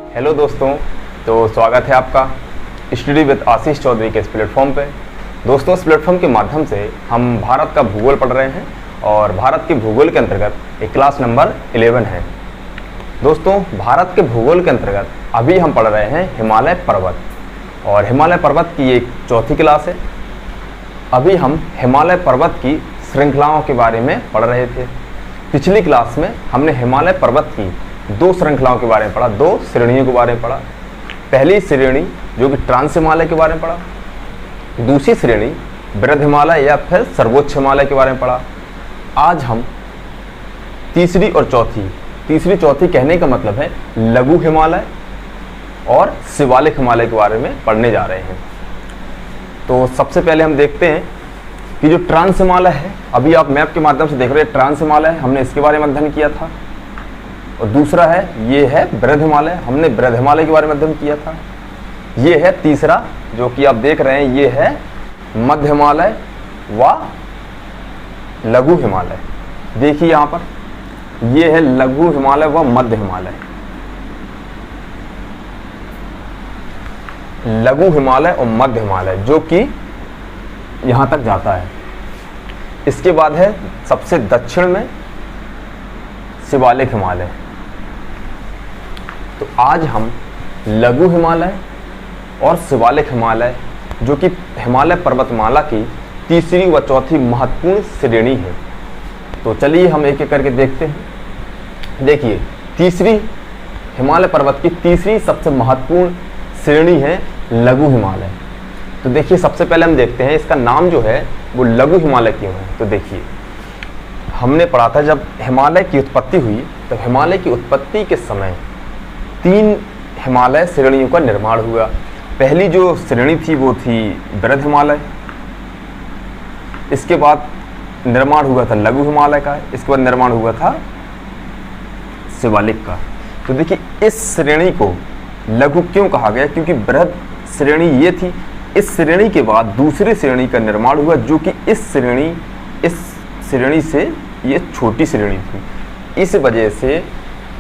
Hello दोस्तों, तो स्वागत है आपका स्टडी विद आशीष चौधरी के इस प्लेटफॉर्म पे। दोस्तों, इस प्लेटफॉर्म के माध्यम से हम भारत का भूगोल पढ़ रहे हैं और भारत के भूगोल के अंतर्गत एक क्लास नंबर 11 है। दोस्तों, भारत के भूगोल के अंतर्गत अभी हम पढ़ रहे हैं हिमालय पर्वत, और हिमालय पर्वत की एक चौथी क्लास है। अभी हम हिमालय पर्वत की श्रृंखलाओं के बारे में पढ़ रहे थे। पिछली क्लास में हमने हिमालय पर्वत की दो श्रृंखलाओं के बारे में पढ़ा, दो श्रेणियों के बारे में पढ़ा। पहली श्रेणी जो कि ट्रांस हिमालय के बारे में पढ़ा, दूसरी श्रेणी बृहद हिमालय या फिर सर्वोच्च हिमालय के बारे में पढ़ा। आज हम तीसरी और चौथी कहने का मतलब है लघु हिमालय और शिवालिक हिमालय के बारे में पढ़ने जा रहे हैं। तो सबसे पहले हम देखते हैं कि जो ट्रांस हिमालय है, अभी आप मैप के माध्यम से देख रहे हैं ट्रांस हिमालय, हमने इसके बारे में अध्ययन किया था। और दूसरा है, ये है बृहद हिमालय, हमने बृहद हिमालय के बारे में अध्ययन किया था। ये है तीसरा जो कि आप देख रहे हैं, ये है मध्य हिमालय व लघु हिमालय। देखिए यहाँ पर, ये है लघु हिमालय व मध्य हिमालय। लघु हिमालय और मध्य हिमालय जो कि यहाँ तक जाता है। इसके बाद है सबसे दक्षिण में शिवालिक हिमालय। तो आज हम लघु हिमालय और शिवालिक हिमालय जो कि हिमालय पर्वतमाला की तीसरी व चौथी महत्वपूर्ण श्रेणी है। तो चलिए हम एक एक करके देखते हैं। देखिए, तीसरी हिमालय पर्वत की तीसरी सबसे महत्वपूर्ण श्रेणी है लघु हिमालय। तो देखिए, सबसे पहले हम देखते हैं इसका नाम जो है वो लघु हिमालय क्यों है। तो देखिए, हमने पढ़ा था जब हिमालय की उत्पत्ति हुई तो हिमालय की उत्पत्ति के समय 3 हिमालय श्रेणियों का निर्माण हुआ। पहली जो श्रेणी थी वो थी बृहद हिमालय, इसके बाद निर्माण हुआ था लघु हिमालय का, इसके बाद निर्माण हुआ था शिवालिक का। तो देखिए, इस श्रेणी को लघु क्यों कहा गया, क्योंकि बृहद श्रेणी ये थी। इस श्रेणी के बाद दूसरी श्रेणी का निर्माण हुआ जो कि इस श्रेणी से ये छोटी श्रेणी थी। इस वजह से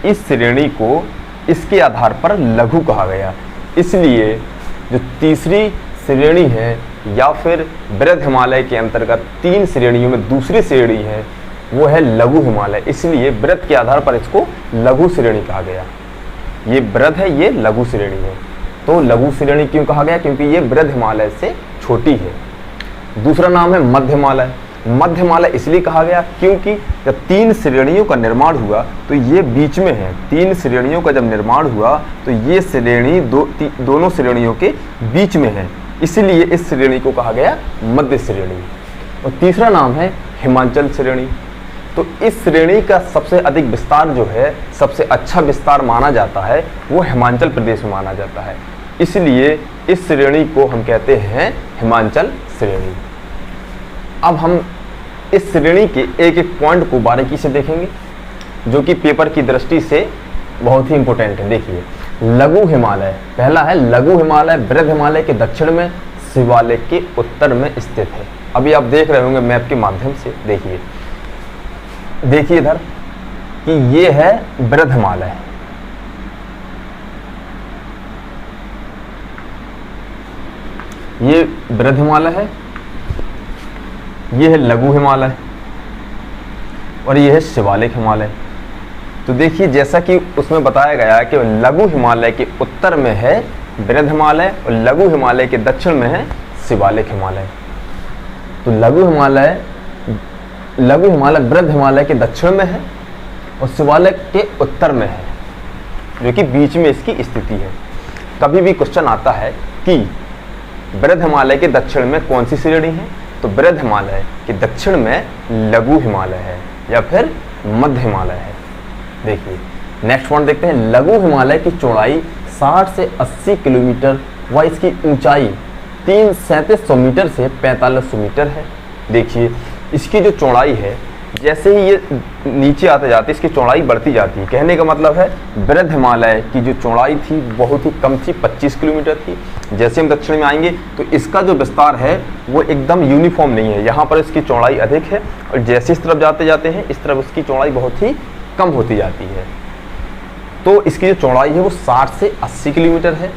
इस श्रेणी को इसके आधार पर लघु कहा गया। इसलिए जो तीसरी श्रेणी है या फिर बृहद हिमालय के अंतर्गत 3 श्रेणियों में दूसरी श्रेणी है वो है लघु हिमालय। इसलिए बृहद के आधार पर इसको लघु श्रेणी कहा गया। ये बृहद है, ये लघु श्रेणी है। तो लघु श्रेणी क्यों कहा गया, क्योंकि ये बृहद हिमालय से छोटी है। दूसरा नाम है मध्य हिमालय। मध्य हिमालय इसलिए कहा गया क्योंकि जब 3 श्रेणियों का निर्माण हुआ तो ये बीच में है। 3 श्रेणियों का जब निर्माण हुआ तो ये श्रेणी दोनों श्रेणियों के बीच में है, इसलिए इस श्रेणी को कहा गया मध्य श्रेणी। और तीसरा नाम है हिमाचल श्रेणी। तो इस श्रेणी का सबसे अधिक विस्तार जो है, सबसे अच्छा विस्तार माना जाता है वो हिमाचल प्रदेश में माना जाता है, इसलिए इस श्रेणी को हम कहते हैं हिमाचल श्रेणी। अब हम इस श्रेणी के एक एक पॉइंट को बारीकी से देखेंगे जो कि पेपर की दृष्टि से बहुत ही इंपॉर्टेंट है। देखिए, लघु हिमालय, पहला है लघु हिमालय बृहद हिमालय के दक्षिण में, शिवालिक के उत्तर में स्थित है। अभी आप देख रहे होंगे मैप के माध्यम से। देखिए इधर कि ये है बृहद हिमालय, ये बृहद हिमालय है, ये है लघु हिमालय और ये है शिवालिक हिमालय। तो देखिए, जैसा कि उसमें बताया गया है कि लघु हिमालय के उत्तर में है बृहद हिमालय और लघु हिमालय के दक्षिण में है शिवालिक हिमालय। तो लघु हिमालय बृहद हिमालय के दक्षिण में है और शिवालिक के उत्तर में है, जो कि बीच में इसकी स्थिति है। कभी भी क्वेश्चन आता है कि बृहद हिमालय के दक्षिण में कौन सी श्रेणी है, तो बृहद हिमालय के दक्षिण में लघु हिमालय है या फिर मध्य हिमालय है। देखिए, नेक्स्ट पॉइंट देखते हैं। लघु हिमालय की चौड़ाई 60 से 80 किलोमीटर व इसकी ऊंचाई 3700 मीटर से 4500 मीटर है। देखिए, इसकी जो चौड़ाई है, जैसे ही ये नीचे आते जाते इसकी चौड़ाई बढ़ती जाती है। कहने का मतलब है बृहद हिमालय की जो चौड़ाई थी बहुत ही कम थी, 25 किलोमीटर थी। जैसे हम दक्षिण में आएंगे तो इसका जो विस्तार है वो एकदम यूनिफॉर्म नहीं है, यहाँ पर इसकी चौड़ाई अधिक है और जैसे इस तरफ जाते जाते हैं इस तरफ उसकी चौड़ाई बहुत ही कम होती जाती है। तो तो इसकी जो चौड़ाई है वो 60 से 80 किलोमीटर है।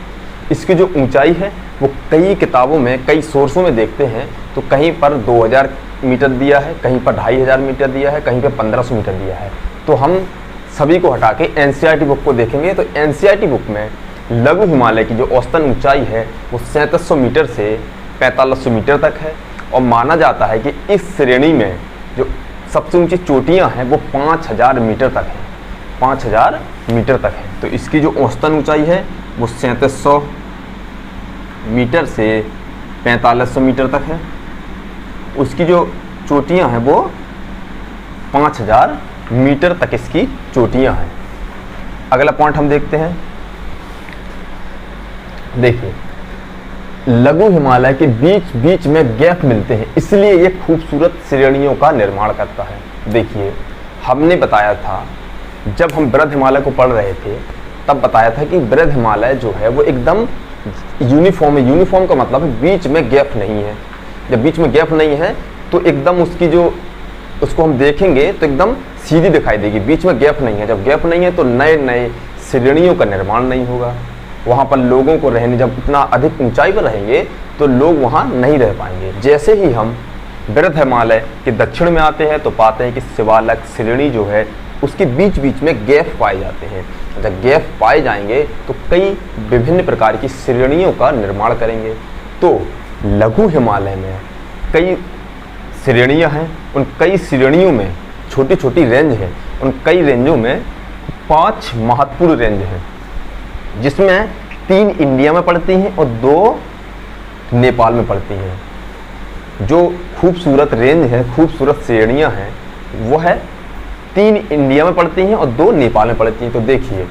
इसकी जो ऊंचाई है वो कई किताबों में, कई सोर्सों में देखते हैं तो कहीं पर 2000 मीटर दिया है, कहीं पर 2500 मीटर दिया है, कहीं पर 1500 मीटर दिया है। तो हम सभी को हटा के एनसीईआरटी बुक को देखेंगे तो एनसीईआरटी बुक में लघु हिमालय की जो औसतन ऊंचाई है वो 3700 मीटर से 4500 मीटर तक है। और माना जाता है कि इस श्रेणी में जो सबसे ऊंची चोटियां हैं वो 5000 मीटर तक हैं, 5000 मीटर तक है। तो इसकी जो औसतन ऊंचाई है वो 3700 मीटर से 4500 मीटर तक है। उसकी जो चोटियां हैं वो 5000 मीटर तक इसकी चोटियां हैं। अगला पॉइंट हम देखते हैं। देखिए, लघु हिमालय के बीच बीच में गैप मिलते हैं, इसलिए ये खूबसूरत श्रेणियों का निर्माण करता है। देखिए, हमने बताया था जब हम वृहद हिमालय को पढ़ रहे थे तब बताया था कि वृहद हिमालय जो है वो एकदम यूनिफॉर्म है। यूनिफॉर्म का मतलब है बीच में गैप नहीं है। जब बीच में गैप नहीं है तो एकदम उसकी जो उसको हम देखेंगे तो एकदम सीधी दिखाई देगी, बीच में गैप नहीं है। जब गैप नहीं है तो नए नए श्रेणियों का निर्माण नहीं होगा। वहाँ पर लोगों को रहने, जब इतना अधिक ऊंचाई पर रहेंगे तो लोग वहाँ नहीं रह पाएंगे। जैसे ही हम वृहद हिमालय के दक्षिण में आते हैं तो पाते हैं कि शिवालक श्रेणी जो है उसके बीच बीच में गैप पाए जाते हैं। जब गैप पाए जाएंगे तो कई विभिन्न प्रकार की श्रेणियों का निर्माण करेंगे। तो लघु हिमालय में कई श्रेणियां हैं, उन कई श्रेणियों में छोटी छोटी रेंज है। उन कई रेंजों में 5 महत्वपूर्ण रेंज हैं, जिसमें 3 इंडिया में पड़ती हैं और 2 नेपाल में पड़ती हैं। जो खूबसूरत रेंज है, खूबसूरत श्रेणियां हैं, वो है 3 इंडिया में पड़ती हैं और 2 नेपाल में पड़ती हैं। तो देखिए,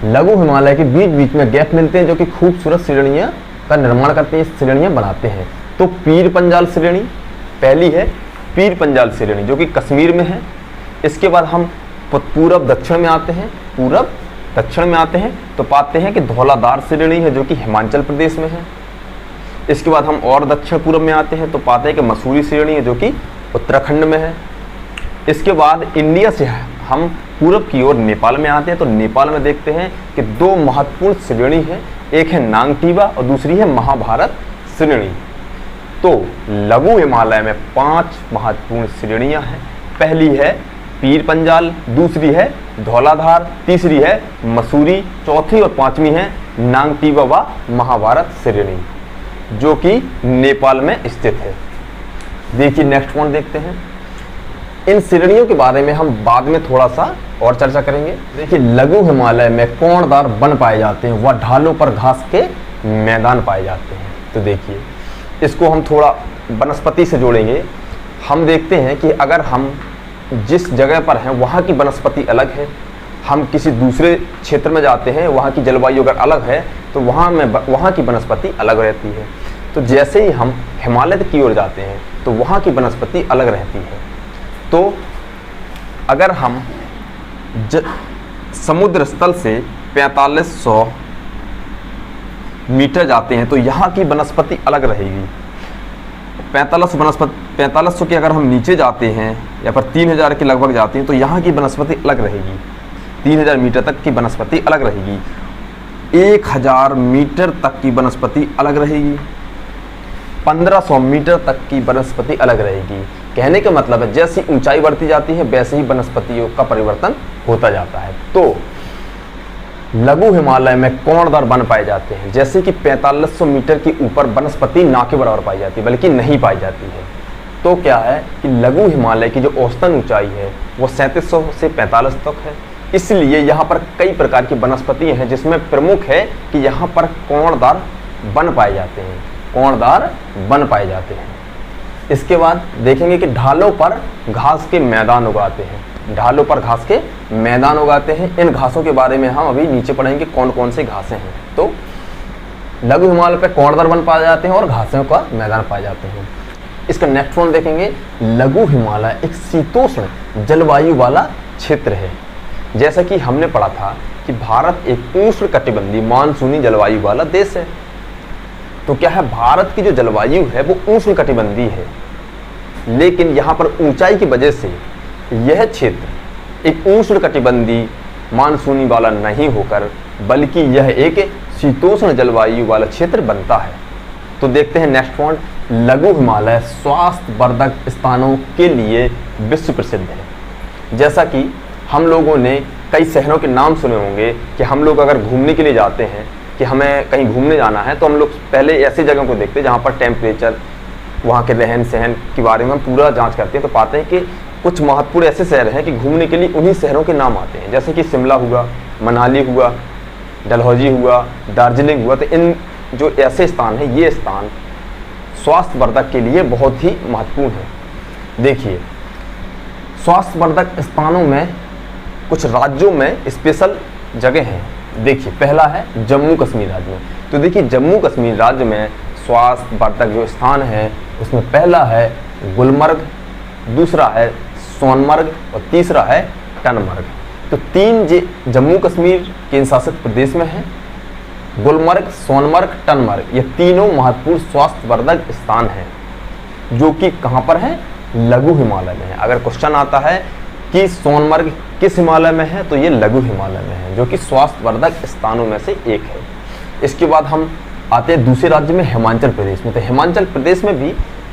लघु हिमालय के बीच बीच में गैप मिलते हैं जो कि खूबसूरत श्रेणियां का निर्माण करते हैं, श्रेणियां बनाते हैं। तो पीर पंजाल श्रेणी पहली है, पीर पंजाल श्रेणी जो कि कश्मीर में है। इसके बाद हम पूरब दक्षिण में आते हैं, पूरब दक्षिण में आते हैं तो पाते हैं कि धौलाधार श्रेणी है जो कि हिमाचल प्रदेश में है। इसके बाद हम और दक्षिण पूर्व में आते हैं तो पाते हैं कि मसूरी श्रेणी है जो कि उत्तराखंड में है। इसके बाद इंडिया से हम पूरब की ओर नेपाल में आते हैं तो नेपाल में देखते हैं कि 2 महत्वपूर्ण श्रेणी है, एक है नांगटीबा और दूसरी है महाभारत श्रेणी। तो लघु हिमालय में 5 महत्वपूर्ण श्रेणियां हैं। पहली है पीर पंजाल, दूसरी है धौलाधार, तीसरी है मसूरी, चौथी और 5वीं है नांगटीबा व महाभारत श्रेणी जो कि नेपाल में स्थित है। देखिए, नेक्स्ट पॉइंट देखते हैं। इन श्रेणियों के बारे में हम बाद में थोड़ा सा और चर्चा करेंगे। देखिए, लघु हिमालय में कोणदार वन पाए जाते हैं व ढालों पर घास के मैदान पाए जाते हैं। तो देखिए, इसको हम थोड़ा वनस्पति से जोड़ेंगे। हम देखते हैं कि अगर हम जिस जगह पर हैं वहाँ की वनस्पति अलग है, हम किसी दूसरे क्षेत्र में जाते हैं, वहाँ की जलवायु अगर अलग है तो वहाँ की वनस्पति अलग रहती है। तो जैसे ही हम हिमालय की ओर जाते हैं तो वहाँ की वनस्पति अलग रहती है। तो अगर हम समुद्र स्थल से 4500 मीटर जाते हैं तो यहाँ की वनस्पति अलग रहेगी। 4500 के अगर हम नीचे जाते हैं या पर 3000 के लगभग जाते हैं तो यहाँ की वनस्पति अलग रहेगी। 3000 मीटर तक की वनस्पति अलग रहेगी। 1000 मीटर तक की वनस्पति अलग रहेगी। 1500 मीटर तक की वनस्पति अलग रहेगी। कहने का मतलब है जैसी ऊंचाई बढ़ती जाती है वैसे ही वनस्पतियों का परिवर्तन होता जाता है। तो लघु हिमालय में कोणदार वन पाए जाते हैं, जैसे कि 4500 मीटर के ऊपर वनस्पति ना के बराबर पाई जाती है बल्कि नहीं पाई जाती है। तो क्या है कि लघु हिमालय की जो औसतन ऊंचाई है वो 3700 से 4500 तक है। इसलिए यहाँ पर कई प्रकार की वनस्पति हैं, जिसमें प्रमुख है कि यहाँ पर कोणदार वन पाए जाते हैं, कोणदार वन पाए जाते हैं। इसके बाद देखेंगे कि ढालों पर घास के मैदान उगाते हैं, ढालों पर घास के मैदान उगाते हैं। इन घासों के बारे में हम अभी नीचे पढ़ेंगे कौन कौन से घासें हैं। तो लघु हिमालय पर कोणदार वन पाए जाते हैं और घासों का मैदान पाए जाते हैं। इसका नेक्स्ट वन देखेंगे। लघु हिमालय एक शीतोष्ण जलवायु वाला क्षेत्र है। जैसा कि हमने पढ़ा था कि भारत एक उष्ण कटिबंधीय मानसूनी जलवायु वाला देश है। तो क्या है, भारत की जो जलवायु है वो उष्ण कटिबंधीय है, लेकिन यहाँ पर ऊंचाई की वजह से यह क्षेत्र एक उष्ण कटिबंधीय मानसूनी वाला नहीं होकर, बल्कि यह एक शीतोष्ण जलवायु वाला क्षेत्र बनता है। तो देखते हैं नेक्स्ट पॉइंट, लघु हिमालय स्वास्थ्यवर्धक स्थानों के लिए विश्व प्रसिद्ध है। जैसा कि हम लोगों ने कई शहरों के नाम सुने होंगे कि हम लोग अगर घूमने के लिए जाते हैं, कि हमें कहीं घूमने जाना है, तो हम लोग पहले ऐसी जगहों को देखते हैं जहाँ पर टेम्परेचर, वहाँ के रहन सहन के बारे में हम पूरा जांच करते हैं। तो पाते हैं कि कुछ महत्वपूर्ण ऐसे शहर हैं कि घूमने के लिए उन्हीं शहरों के नाम आते हैं, जैसे कि शिमला हुआ, मनाली हुआ, डलहौजी हुआ, दार्जिलिंग हुआ। तो इन जो ऐसे स्थान हैं, ये स्थान स्वास्थ्यवर्धक के लिए बहुत ही महत्वपूर्ण है। देखिए, स्वास्थ्यवर्धक स्थानों में कुछ राज्यों में स्पेशल जगह हैं। देखिए, पहला है जम्मू कश्मीर राज्य में। तो देखिए, जम्मू कश्मीर राज्य में स्वास्थ्यवर्धक जो स्थान है उसमें पहला है गुलमर्ग, दूसरा है सोनमर्ग और तीसरा है टनमर्ग। तो तीन जम्मू कश्मीर केंद्र शासित प्रदेश में है। गुलमर्ग, सोनमर्ग, टनमर्ग, ये तीनों महत्वपूर्ण स्वास्थ्यवर्धक स्थान हैं, जो कि कहाँ पर है? लघु हिमालय में है। अगर क्वेश्चन आता है कि सोनमर्ग किस हिमालय में है, तो ये लघु हिमालय में है, जो कि स्वास्थ्यवर्धक स्थानों में से एक है। इसके बाद हम आते हैं दूसरे राज्य में, हिमाचल प्रदेश में। तो हिमाचल प्रदेश में भी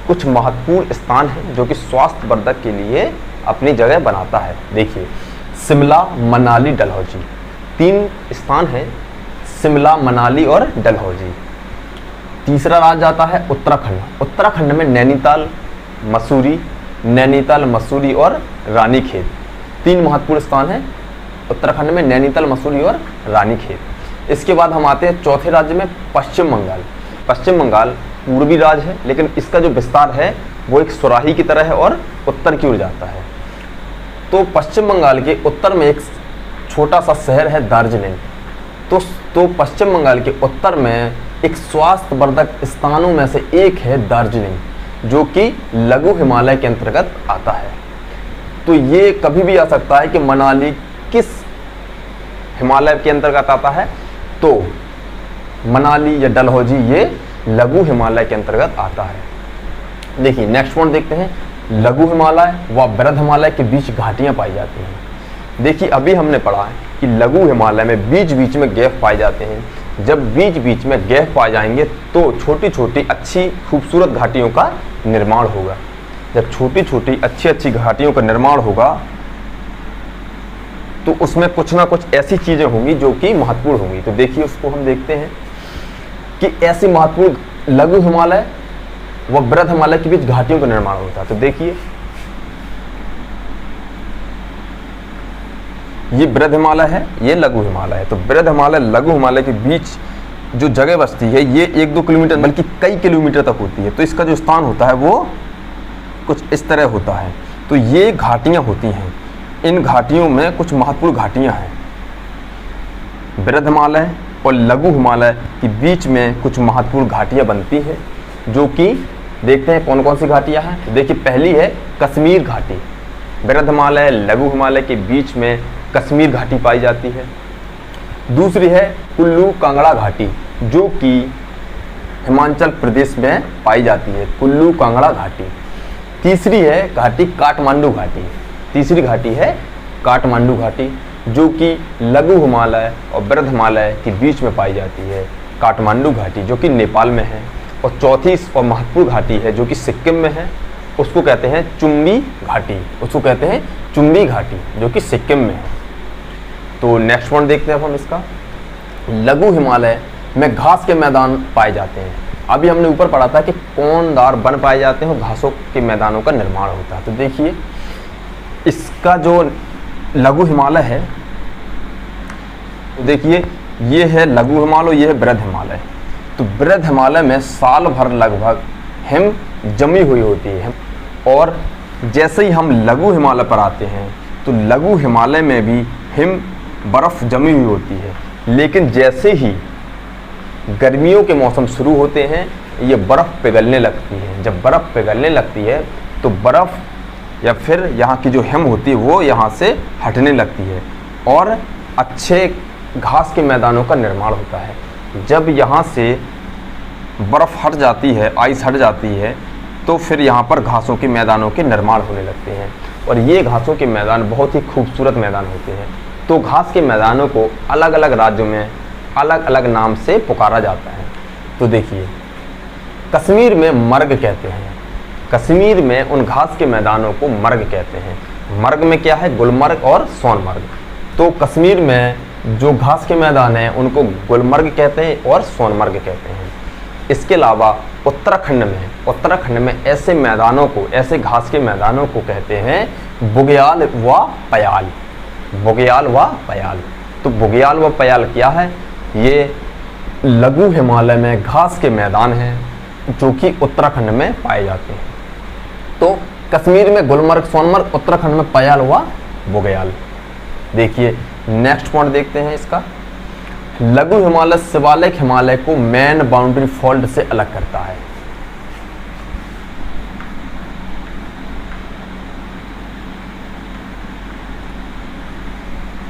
कुछ महत्वपूर्ण स्थान हैं जो कि स्वास्थ्यवर्धक के लिए अपनी जगह बनाता है। देखिए, शिमला, मनाली, डलहौजी, तीन स्थान हैं, शिमला, मनाली और डलहौजी। तीसरा राज्य आता है उत्तराखंड। उत्तराखंड में नैनीताल, मसूरी और रानीखेत, तीन महत्वपूर्ण स्थान हैं उत्तराखंड में, नैनीताल, मसूरी और रानीखेत। इसके बाद हम आते हैं चौथे राज्य में, पश्चिम बंगाल। पश्चिम बंगाल पूर्वी राज्य है, लेकिन इसका जो विस्तार है वो एक सुराही की तरह है और उत्तर की ओर जाता है। तो पश्चिम बंगाल के उत्तर में एक छोटा सा शहर है दार्जिलिंग। तो पश्चिम बंगाल के उत्तर में एक स्वास्थ्यवर्धक स्थानों में से एक है दार्जिलिंग, जो कि लघु हिमालय के अंतर्गत आता है। तो ये कभी भी आ सकता है कि मनाली किस हिमालय के अंतर्गत आता है, तो मनाली या डलहौजी ये लघु हिमालय के अंतर्गत आता है। देखिए, नेक्स्ट पॉइंट देखते हैं, लघु हिमालय व बृहद हिमालय के बीच घाटियां पाई जाती हैं। देखिए, अभी हमने पढ़ा है कि लघु हिमालय में बीच बीच में गैप पाए जाते हैं। जब बीच बीच में गैप पाए जाएंगे तो छोटी छोटी अच्छी खूबसूरत घाटियों का निर्माण होगा। जब छोटी छोटी अच्छी घाटियों का निर्माण होगा तो उसमें कुछ ना कुछ ऐसी चीजें होंगी जो कि महत्वपूर्ण होंगी। तो देखिए, उसको हम देखते हैं कि ऐसी महत्वपूर्ण लघु हिमालय व बृहद हिमालय के बीच घाटियों का निर्माण होता है। तो देखिए, ये बृहद हिमालय है, ये लघु हिमालय है। तो बृहद हिमालय, लघु हिमालय के बीच जो जगह बसती है ये 1-2 किलोमीटर बल्कि कई किलोमीटर तक होती है। तो इसका जो स्थान होता है वो कुछ इस तरह होता है। तो ये घाटियां होती हैं, इन घाटियों में कुछ महत्वपूर्ण घाटियां हैं। बृहद हिमालय और लघु हिमालय के बीच में कुछ महत्वपूर्ण घाटियां बनती हैं, जो कि देखते हैं कौन कौन सी घाटियां हैं। तो देखिए, पहली है कश्मीर घाटी। बृहद हिमालय, लघु हिमालय के बीच में कश्मीर घाटी पाई जाती है। दूसरी है कुल्लू कांगड़ा घाटी, जो कि हिमाचल प्रदेश में पाई जाती है, कुल्लू कांगड़ा घाटी। तीसरी है घाटी काठमांडू घाटी। तीसरी घाटी है काठमांडू घाटी, जो कि लघु हिमालय और बृहद हिमालय के बीच में पाई जाती है, काठमांडू घाटी, जो कि नेपाल में है। और चौथी और महत्वपूर्ण घाटी है जो कि सिक्किम में है, उसको कहते हैं चुम्बी घाटी। उसको कहते हैं चुम्बी घाटी, जो कि सिक्किम में है। तो नेक्स्ट पॉइंट देखते हैं हम इसका, लघु हिमालय में घास के मैदान पाए जाते हैं। अभी हमने ऊपर पढ़ा था कि कौनदार वन पाए जाते हैं और घासों के मैदानों का निर्माण होता है। तो देखिए, इसका जो लघु हिमालय है, तो देखिए ये है लघु हिमालय, ये है बृहद हिमालय। तो बृहद हिमालय में साल भर लगभग हिम जमी हुई होती है, और जैसे ही हम लघु हिमालय पर आते हैं तो लघु हिमालय में भी हिम बर्फ जमी हुई होती है। लेकिन जैसे ही गर्मियों के मौसम शुरू होते हैं, ये बर्फ़ पिघलने लगती है। जब बर्फ़ पिघलने लगती है तो बर्फ़ या फिर यहाँ की जो हिम होती है वो यहाँ से हटने लगती है और अच्छे घास के मैदानों का निर्माण होता है। जब यहाँ से बर्फ़ हट जाती है, आइस हट जाती है, तो फिर यहाँ पर घासों के मैदानों के निर्माण होने लगते हैं। और ये घासों के मैदान बहुत ही खूबसूरत मैदान होते हैं। तो घास के मैदानों को अलग अलग राज्यों में अलग अलग नाम से पुकारा जाता है। तो देखिए, कश्मीर में मर्ग कहते हैं, कश्मीर में उन घास के मैदानों को मर्ग कहते हैं। मर्ग में क्या है? गुलमर्ग और सोनमर्ग। तो कश्मीर में जो घास के मैदान हैं उनको गुलमर्ग कहते हैं और सोनमर्ग कहते हैं। इसके अलावा उत्तराखंड में ऐसे मैदानों को, ऐसे घास के मैदानों को कहते हैं बुग्याल व पयाल। बुग्याल व पयाल। तो बुग्याल व पयाल क्या है? ये लघु हिमालय में घास के मैदान हैं जो कि उत्तराखंड में पाए जाते हैं। तो कश्मीर में गुलमर्ग सोनमर्ग, उत्तराखंड में पयाल व बुग्याल। देखिए नेक्स्ट पॉइंट देखते हैं इसका। लघु हिमालय शिवालिक हिमालय को मेन बाउंड्री फॉल्ट से अलग करता है।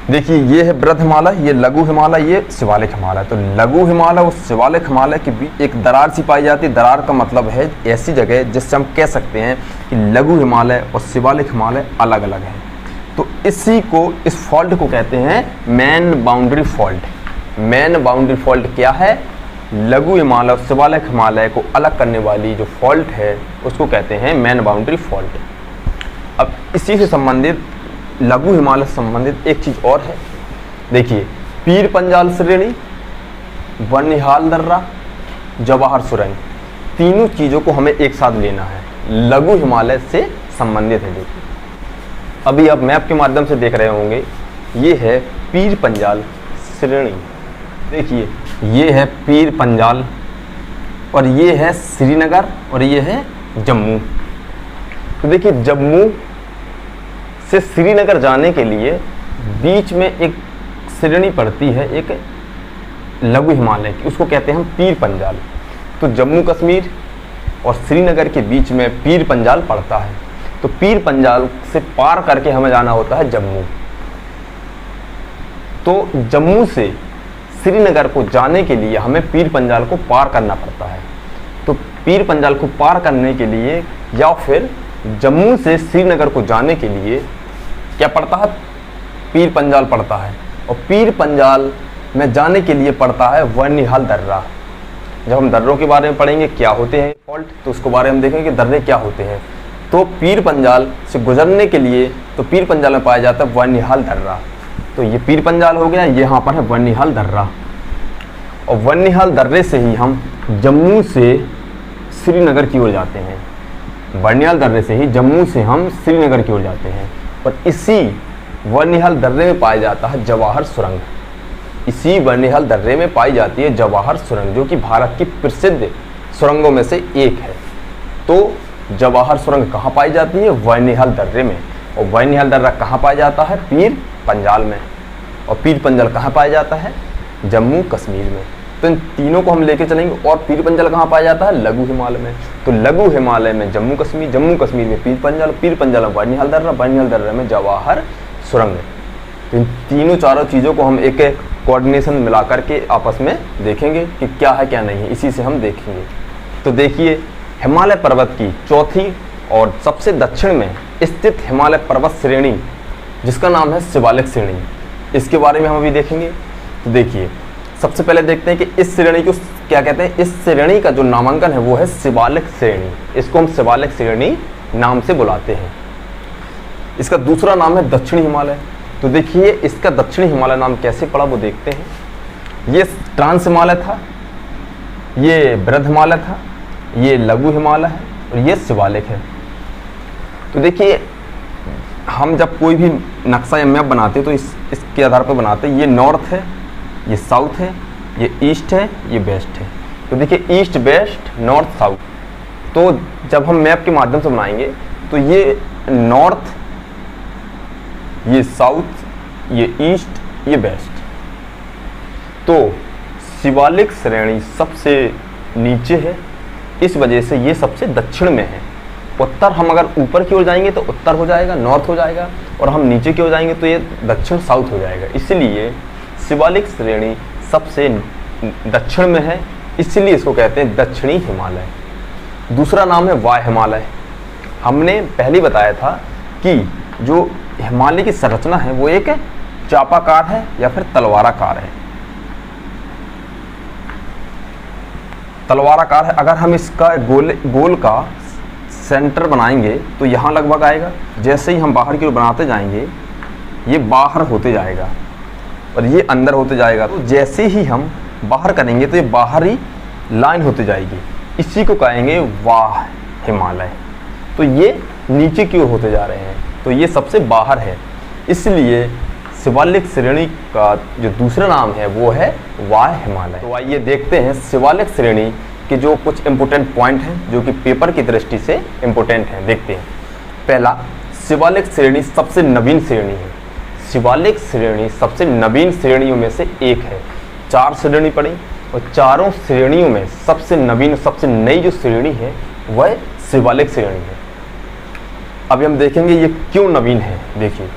देखिए ये है बृहद हिमालय, ये लघु हिमालय, ये शिवालिक हिमालय। तो लघु हिमालय और शिवालिक हिमालय के बीच एक दरार सी पाई जाती है। दरार का मतलब है ऐसी जगह जिससे हम कह सकते हैं कि लघु हिमालय और शिवालिक हिमालय अलग अलग हैं। तो इसी को, इस फॉल्ट को कहते हैं main boundary fault. Main boundary fault क्या है? लघु हिमालय और शिवालिक हिमालय को अलग करने वाली जो फॉल्ट है उसको कहते हैं मेन बाउंड्री फॉल्ट। अब इसी से संबंधित, लघु हिमालय से संबंधित एक चीज़ और है। देखिए पीर पंजाल श्रेणी, बनिहाल दर्रा, जवाहर सुरंग, तीनों चीज़ों को हमें एक साथ लेना है, लघु हिमालय से संबंधित है। जो अभी आप मैप के माध्यम से देख रहे होंगे, ये है पीर पंजाल श्रेणी। देखिए ये है पीर पंजाल और ये है श्रीनगर और ये है जम्मू। तो देखिए जम्मू से श्रीनगर जाने के लिए बीच में एक श्रेणी पड़ती है, एक लघु हिमालय की, उसको कहते हैं हम पीर पंजाल। तो जम्मू कश्मीर और श्रीनगर के बीच में पीर पंजाल पड़ता है। तो पीर पंजाल से पार करके हमें जाना होता है जम्मू। तो जम्मू से श्रीनगर को जाने के लिए हमें पीर पंजाल को पार करना पड़ता है। तो पीर पंजाल को पार करने के लिए या फिर जम्मू से श्रीनगर को जाने के लिए क्या पड़ता है? पीर पंजाल पड़ता है। और पीर पंजाल में जाने के लिए पड़ता है बनिहाल दर्रा। जब हम दर्रों के बारे में पढ़ेंगे क्या होते हैं फॉल्ट, तो उसके बारे में हम देखेंगे कि दर्रे क्या होते हैं। तो पीर पंजाल से गुजरने के लिए तो पीर पंजाल में पाया जाता है बनिहाल दर्रा। तो ये पीर पंजाल हो गया, यहाँ पर है बनिहाल दर्रा। और बनिहाल दर्रे से ही हम जम्मू से श्रीनगर की ओर जाते हैं। बनिहाल दर्रे से ही जम्मू से हम श्रीनगर की ओर जाते हैं। और इसी बनिहाल दर्रे में पाया जाता है जवाहर सुरंग। इसी बनिहाल दर्रे में पाई जाती है जवाहर सुरंग, जो कि भारत की प्रसिद्ध सुरंगों में से एक है। तो जवाहर सुरंग कहाँ पाई जाती है? बनिहाल दर्रे में। और बनिहाल दर्रा कहाँ पाया जाता है? पीर पंजाल में। और पीर पंजाल कहाँ पाया जाता है? जम्मू कश्मीर में। तो इन तीनों को हम लेके चलेंगे। और पीर पंजाल कहाँ पाया जाता है? लघु हिमालय में। तो लघु हिमालय में जम्मू कश्मीर, जम्मू कश्मीर में पीर पंजाल में बनिहाल दर्रा, बनिहाल दर्रा में जवाहर सुरंग। तो इन तीनों चारों चीज़ों को हम एक कोऑर्डिनेशन मिला करके आपस में देखेंगे कि क्या है क्या नहीं है, इसी से हम देखेंगे। तो देखिए हिमालय पर्वत की चौथी और सबसे दक्षिण में स्थित हिमालय पर्वत श्रेणी जिसका नाम है शिवालिक श्रेणी, इसके बारे में हम अभी देखेंगे। तो देखिए सबसे पहले देखते हैं कि इस श्रेणी को क्या कहते हैं। इस श्रेणी का जो नामांकन है वो है शिवालिक श्रेणी। इसको हम शिवालिक श्रेणी नाम से बुलाते हैं। इसका दूसरा नाम है दक्षिणी हिमालय। तो देखिए इसका दक्षिणी हिमालय नाम कैसे पड़ा वो देखते हैं। ये ट्रांस हिमालय था, ये बृहद हिमालय था, ये लघु हिमालय है और ये शिवालिक है। तो देखिए हम जब कोई भी नक्शा या मैप बनाते हैं तो इसके आधार पर बनाते हैं। ये नॉर्थ है, ये साउथ है, ये ईस्ट है, ये वेस्ट है। तो देखिए ईस्ट वेस्ट नॉर्थ साउथ। तो जब हम मैप के माध्यम से बनाएंगे तो ये नॉर्थ, ये साउथ, ये ईस्ट, ये वेस्ट। तो शिवालिक श्रेणी सबसे नीचे है, इस वजह से ये सबसे दक्षिण में है। उत्तर हम अगर ऊपर की ओर जाएंगे तो उत्तर हो जाएगा, नॉर्थ हो जाएगा, और हम नीचे की ओर जाएंगे तो ये दक्षिण साउथ हो जाएगा। इसलिए शिवालिक श्रेणी सबसे दक्षिण में है, इसलिए इसको कहते हैं दक्षिणी हिमालय। दूसरा नाम है वाय हिमालय। हमने पहले बताया था कि जो हिमालय की संरचना है वो एक चापाकार है या फिर तलवाराकार है। तलवाराकार है। अगर हम इसका गोल का सेंटर बनाएंगे तो यहाँ लगभग आएगा। जैसे ही हम बाहर की ओर बनाते जाएंगे ये बाहर होते जाएगा और ये अंदर होते जाएगा। तो जैसे ही हम बाहर करेंगे तो ये बाहरी लाइन होती जाएगी। इसी को कहेंगे वाह हिमालय। तो ये नीचे की ओर होते जा रहे हैं, तो ये सबसे बाहर है। इसलिए शिवालिक श्रेणी का जो दूसरा नाम है वो है वाह हिमालय। तो आइए देखते हैं शिवालिक श्रेणी के जो कुछ इंपॉर्टेंट पॉइंट हैं जो कि पेपर की दृष्टि से इंपॉर्टेंट हैं। देखते हैं। पहला, शिवालिक श्रेणी सबसे नवीन श्रेणी है। शिवालिक श्रेणी सबसे नवीन श्रेणियों में से एक है। 4 श्रेणी पड़ी और चारों श्रेणियों में सबसे नवीन, सबसे नई जो श्रेणी है वह शिवालिक श्रेणी है। अभी हम देखेंगे ये क्यों नवीन है। देखिए,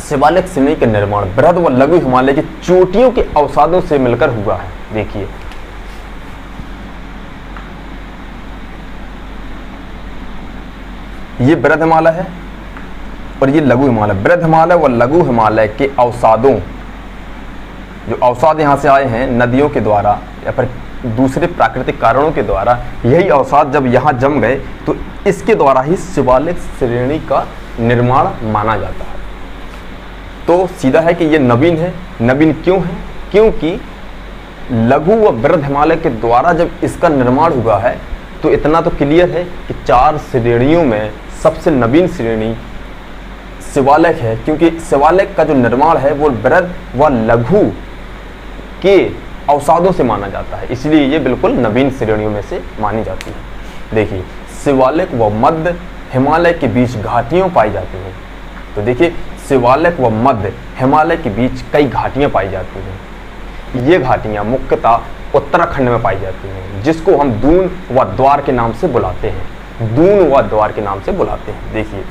शिवालिक श्रेणी का निर्माण बृहद व लघु हिमालय की चोटियों के अवसादों से मिलकर हुआ है। देखिए, ये बृहद हिमालय है और ये लघु हिमालय। बृहद हिमालय व लघु हिमालय के अवसादों, जो अवसाद यहाँ से आए हैं नदियों के द्वारा या फिर दूसरे प्राकृतिक कारणों के द्वारा, यही अवसाद जब यहाँ जम गए तो इसके द्वारा ही शिवालिक श्रेणी का निर्माण माना जाता है। तो सीधा है कि ये नवीन है। नवीन क्यों है? क्योंकि लघु व बृहद हिमालय के द्वारा जब इसका निर्माण हुआ है तो इतना तो क्लियर है कि 4 श्रेणियों में सबसे नवीन श्रेणी शिवालिक है, क्योंकि शिवालिक का जो निर्माण है वो बृहद व लघु के अवसादों से माना जाता है, इसलिए ये बिल्कुल नवीन श्रेणियों में से मानी जाती है। देखिए, शिवालिक व मध्य हिमालय के बीच घाटियाँ पाई जाती हैं। तो देखिए, शिवालिक व मध्य हिमालय के बीच कई घाटियाँ पाई जाती हैं। ये घाटियाँ मुख्यतः उत्तराखंड में पाई जाती हैं, जिसको हम दून व द्वार के नाम से बुलाते हैं। दून व द्वार के नाम से बुलाते हैं। देखिए,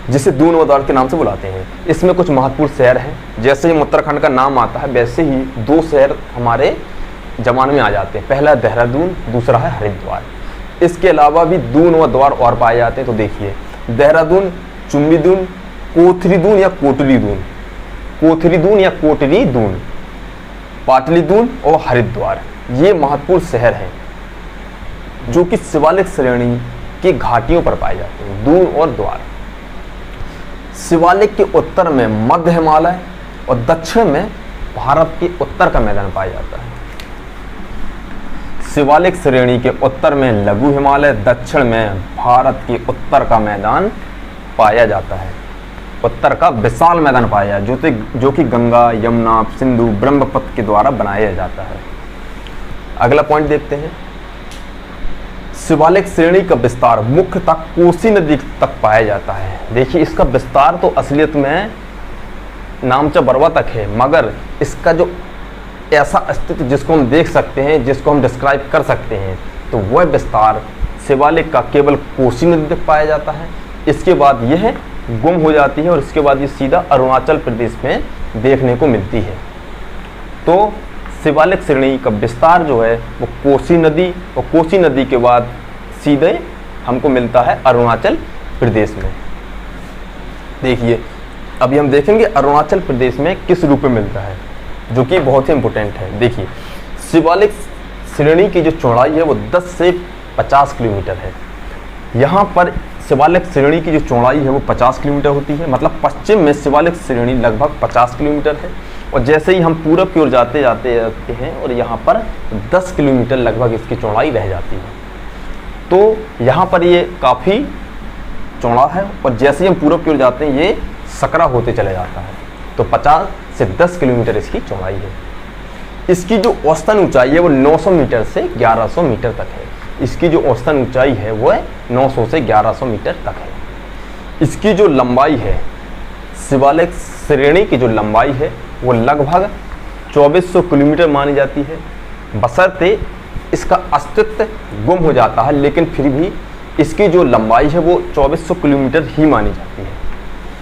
जिसे दून व द्वार के नाम से बुलाते हैं, इसमें कुछ महत्वपूर्ण शहर हैं। जैसे ही उत्तराखंड का नाम आता है वैसे ही 2 शहर हमारे जमान में आ जाते हैं। पहला देहरादून, दूसरा है हरिद्वार। इसके अलावा भी दून व द्वार और पाए जाते हैं। तो देखिए, देहरादून, चुम्बीदून, कोथरीदून या कोटलीदून, कोथरीदून या कोटरीदून, पाटलीदून और हरिद्वार, ये महत्वपूर्ण शहर हैं जो कि शिवालिक श्रेणी की घाटियों पर पाए जाते हैं। दून और द्वार। शिवालिक के उत्तर में मध्य हिमालय और दक्षिण में भारत के उत्तर का मैदान पाया जाता है। शिवालिक श्रेणी के उत्तर में लघु हिमालय, दक्षिण में भारत के उत्तर का मैदान पाया जाता है। उत्तर का विशाल मैदान पाया जो कि गंगा, यमुना, सिंधु, ब्रह्मपुत्र के द्वारा बनाया जाता है। अगला पॉइंट देखते हैं। शिवालिक श्रेणी का विस्तार मुख्यतः कोसी नदी तक पाया जाता है। देखिए, इसका विस्तार तो असलियत में नामचा बरवा तक है, मगर इसका जो ऐसा अस्तित्व जिसको हम देख सकते हैं, जिसको हम डिस्क्राइब कर सकते हैं, तो वह विस्तार शिवालिक का केवल कोसी नदी तक पाया जाता है। इसके बाद यह गुम हो जाती है और इसके बाद ये सीधा अरुणाचल प्रदेश में देखने को मिलती है। तो शिवालिक श्रेणी का विस्तार जो है वो कोसी नदी, और कोसी नदी के बाद सीधे हमको मिलता है अरुणाचल प्रदेश में। देखिए, अभी हम देखेंगे अरुणाचल प्रदेश में किस रूप में मिलता है, जो कि बहुत ही इम्पोर्टेंट है। देखिए, शिवालिक श्रेणी की जो चौड़ाई है वो 10 से 50 किलोमीटर है। यहाँ पर शिवालिक श्रेणी की जो चौड़ाई है वो 50 किलोमीटर होती है। मतलब पश्चिम में शिवालिक श्रेणी लगभग 50 किलोमीटर है, और जैसे ही हम पूरब की ओर जाते हैं और यहाँ पर 10 किलोमीटर लगभग इसकी चौड़ाई रह जाती है। तो यहाँ पर ये काफ़ी चौड़ा है, और जैसे ही हम पूरब की ओर जाते हैं ये सकरा होते चले जाता है। तो 50 से 10 किलोमीटर इसकी चौड़ाई है। इसकी जो औसतन ऊंचाई है वो 900 मीटर से 1100 मीटर तक है। इसकी जो औसतन ऊंचाई है वो 900 से 1100 मीटर तक है। इसकी जो लंबाई है, शिवालिक श्रेणी की जो लंबाई है वो लगभग 2400 किलोमीटर मानी जाती है, बशर्ते इसका अस्तित्व गुम हो जाता है, लेकिन फिर भी इसकी जो लंबाई है वो 2400 किलोमीटर ही मानी जाती है।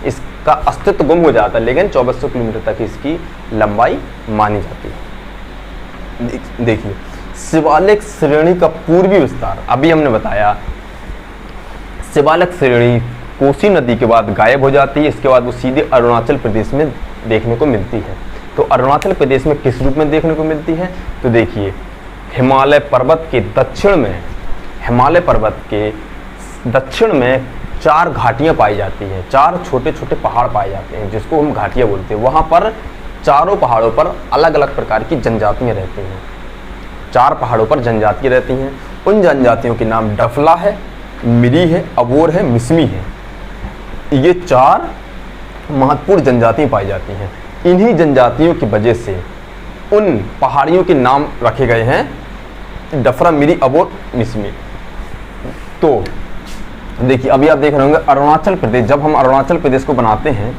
इसका अस्तित्व गुम हो जाता है, लेकिन 2400 किलोमीटर तक इसकी लंबाई मानी जाती है। देखिए, शिवालिक श्रेणी का पूर्वी विस्तार, अभी हमने बताया शिवालिक श्रेणी कोसी नदी के बाद गायब हो जाती है। इसके बाद वो सीधे अरुणाचल प्रदेश में देखने को मिलती है। तो अरुणाचल प्रदेश में किस रूप में देखने को मिलती है? तो देखिए, हिमालय पर्वत के दक्षिण में, हिमालय पर्वत के दक्षिण में 4 घाटियां पाई जाती हैं, 4 छोटे छोटे पहाड़ पाए जाते हैं जिसको हम घाटियां बोलते हैं। वहाँ पर चारों पहाड़ों पर अलग अलग प्रकार की जनजातियां रहती हैं। 4 पहाड़ों पर जनजातियां रहती हैं। उन जनजातियों के नाम डफला है, मिरी है, अबोर है, मिसमी है। ये 4 महत्वपूर्ण जनजातियां पाई जाती हैं। इन्हीं जनजातियों की वजह से उन पहाड़ियों के नाम रखे गए हैं डफरा, मिरी, अबोर, मिसमी। तो देखिए, अभी आप देख रहे होंगे अरुणाचल प्रदेश, जब हम अरुणाचल प्रदेश को बनाते हैं,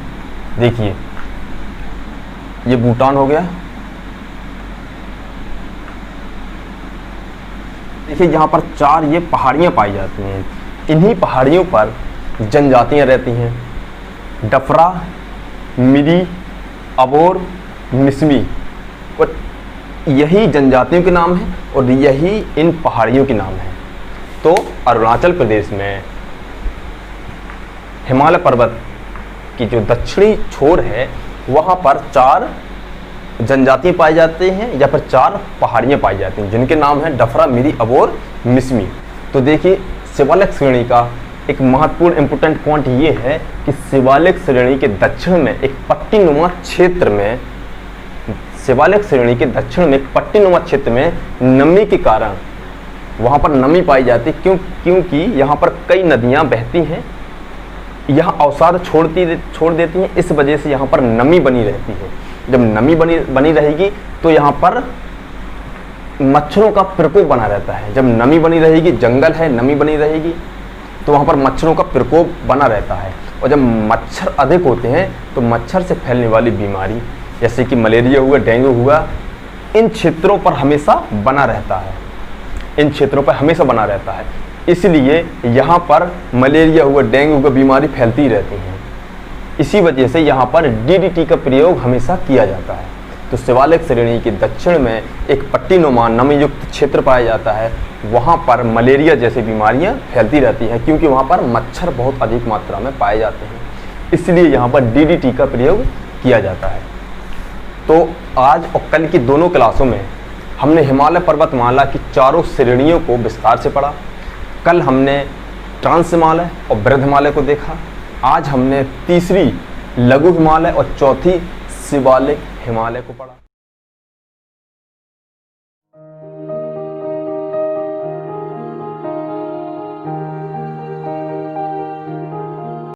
देखिए ये भूटान हो गया। देखिए यहाँ पर 4 ये पहाड़ियाँ पाई जाती हैं। इन्हीं पहाड़ियों पर जनजातियाँ रहती हैं, डफरा, मिरी, अबोर, मिसमी। और यही जनजातियों के नाम हैं और यही इन पहाड़ियों के नाम हैं। तो अरुणाचल प्रदेश में हिमालय पर्वत की जो दक्षिणी छोर है वहाँ पर 4 जनजातियाँ पाई जाती हैं या फिर 4 पहाड़ियाँ पाई जाती हैं जिनके नाम हैं डफरा, मिरी, अबोर, मिसमी। तो देखिए, शिवालिक श्रेणी का एक महत्वपूर्ण इंपोर्टेंट पॉइंट ये है कि शिवालिक श्रेणी के दक्षिण में एक पट्टीनुमा क्षेत्र में, शिवालिक श्रेणी के दक्षिण में एक पट्टीनुमा क्षेत्र में नमी के कारण वहाँ पर नमी पाई जाती है। क्योंकि यहाँ पर कई नदियाँ बहती हैं, यहाँ अवसाद छोड़ देती हैं। इस वजह से यहाँ पर नमी बनी रहती है। जब नमी बनी रहेगी तो यहाँ पर मच्छरों का प्रकोप बना रहता है। जब नमी बनी रहेगी, जंगल है, नमी बनी रहेगी, तो वहाँ पर मच्छरों का प्रकोप बना रहता है। और जब मच्छर अधिक होते हैं तो मच्छर से फैलने वाली बीमारी जैसे कि मलेरिया हुआ, डेंगू हुआ, इन क्षेत्रों पर हमेशा बना रहता है, इन क्षेत्रों पर हमेशा बना रहता है। इसलिए यहाँ पर मलेरिया हुआ, डेंगू का बीमारी फैलती रहती हैं। इसी वजह से यहाँ पर DDT का प्रयोग हमेशा किया जाता है। तो शिवालिक श्रेणी के दक्षिण में एक पट्टीनुमा नमी युक्त क्षेत्र पाया जाता है। वहाँ पर मलेरिया जैसी बीमारियाँ फैलती रहती हैं क्योंकि वहाँ पर मच्छर बहुत अधिक मात्रा में पाए जाते हैं। इसलिए यहाँ पर DDT का प्रयोग किया जाता है। तो आज और कल की दोनों क्लासों में हमने हिमालय पर्वतमाला की चारों श्रेणियों को विस्तार से पढ़ा। कल हमने ट्रांस हिमालय और बृहद हिमालय को देखा। आज हमने तीसरी लघु हिमालय और चौथी शिवालिक हिमालय को पढ़ा।